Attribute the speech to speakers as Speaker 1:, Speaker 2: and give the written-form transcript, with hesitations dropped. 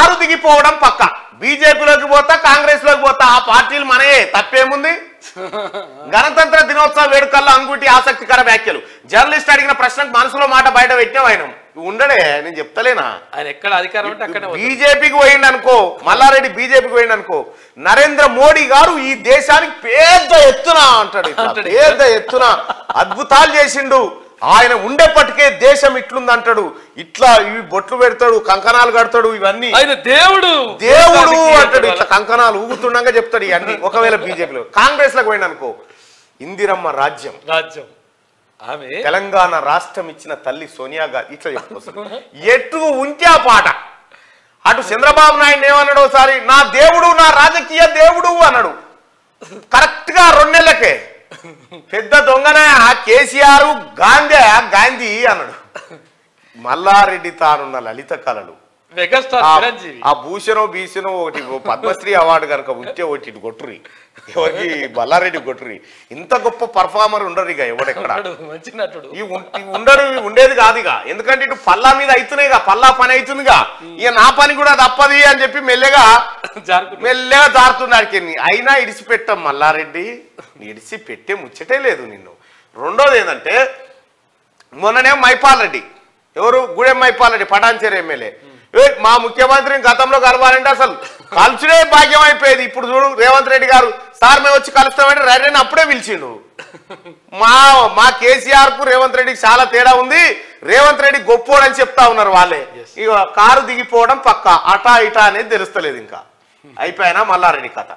Speaker 1: Car దిగిపోవడం పక్క. బీజేపీలోకి పోతా, కాంగ్రెస్ లోకి పోతా, ఆ పార్టీలు మనయే, తప్పేముంది? గణతంత్ర దినోత్సవ వేడుకల్లో అంగుటి ఆసక్తికర వ్యాఖ్యలు. జర్నలిస్ట్ అడిగిన ప్రశ్నకు మనసులో మాట బయట పెట్టినావు. ఆయన ఉండడే, నేను చెప్తలేనా?
Speaker 2: ఆయన ఎక్కడ అధికారం అంటే అక్కడ
Speaker 1: బీజేపీకి పోయిండు అనుకో, మల్లారెడ్డి బీజేపీకి పోయిండు అనుకో, నరేంద్ర మోడీ గారు ఈ దేశానికి పెద్ద ఎత్తున అంటాడు, పెద్ద ఎత్తున అద్భుతాలు చేసిండు, ఆయన ఉండేపటికే దేశం ఇట్లుంది అంటాడు, ఇట్లా ఇవి బొట్లు పెడతాడు, కంకణాలు కడతాడు, ఇవన్నీ
Speaker 2: దేవుడు
Speaker 1: దేవుడు అంటాడు, ఇట్లా కంకణాలు ఊగుతుండగా చెప్తాడు ఇవన్నీ. ఒకవేళ బీజేపీలో కాంగ్రెస్ లకు పోయిండు అనుకో, ఇందిరమ్మ రాజ్యం
Speaker 2: ఆమె
Speaker 1: తెలంగాణ రాష్ట్రం ఇచ్చిన తల్లి సోనియా గాంధీ ఇట్లా చెప్పుకొస్తాడు. ఎటు ఉంటే ఆ పాట. అటు చంద్రబాబు నాయుడు ఏమన్నాడు ఒకసారి, నా దేవుడు నా రాజకీయ దేవుడు అన్నాడు. కరెక్ట్ గా 2 నెలలకే పెద్ద దొంగనే కేసీఆర్ గాంధీ అన్నాడు. మల్లారెడ్డి తానున్న లలిత కళలు, ఆ భూషణో బీసనో ఒకటి పద్మశ్రీ అవార్డు కనుక ఉంటే ఒకటి కొట్టురి, ఎవరికి మల్లారెడ్డి కొట్టురి. ఇంత గొప్ప పర్ఫార్మర్ ఉండరు ఇక ఎవడెక్కడ ఉండేది కాదు ఇక. ఎందుకంటే ఇటు పల్లా మీద అవుతున్నాయిగా, పల్లా పని అవుతుందిగా, ఇక నా పని కూడా తప్పది అని చెప్పి మెల్లగా జారుతున్నాడికి. అయినా ఇడిచిపెట్టాం మల్లారెడ్డి, ఇడిచి పెట్టే ముచ్చటే లేదు నిన్ను. రెండోది ఏంటంటే, మొన్ననే మైపాల్ రెడ్డి, ఎవరు గూడెం మైపాల్ రెడ్డి పటాన్చేరు ఎమ్మెల్యే, మా ముఖ్యమంత్రిని గతంలో కలవాలంటే అసలు కలుసుడే భాగ్యం అయిపోయేది. ఇప్పుడు చూడు రేవంత్ రెడ్డి గారు, సార్ మేము వచ్చి కలుస్తామంటే రెడ్డిని అప్పుడే పిలిచిండు. మా కేసీఆర్ కు రేవంత్ రెడ్డికి చాలా తేడా ఉంది, రేవంత్ రెడ్డి గొప్పోడని చెప్తా ఉన్నారు వాళ్ళే. ఇక కారు దిగిపోవడం పక్క, అటా ఇటా అనేది తెలుస్తలేదు. ఇంకా అయిపోయినా మల్లారెడ్డి కథ.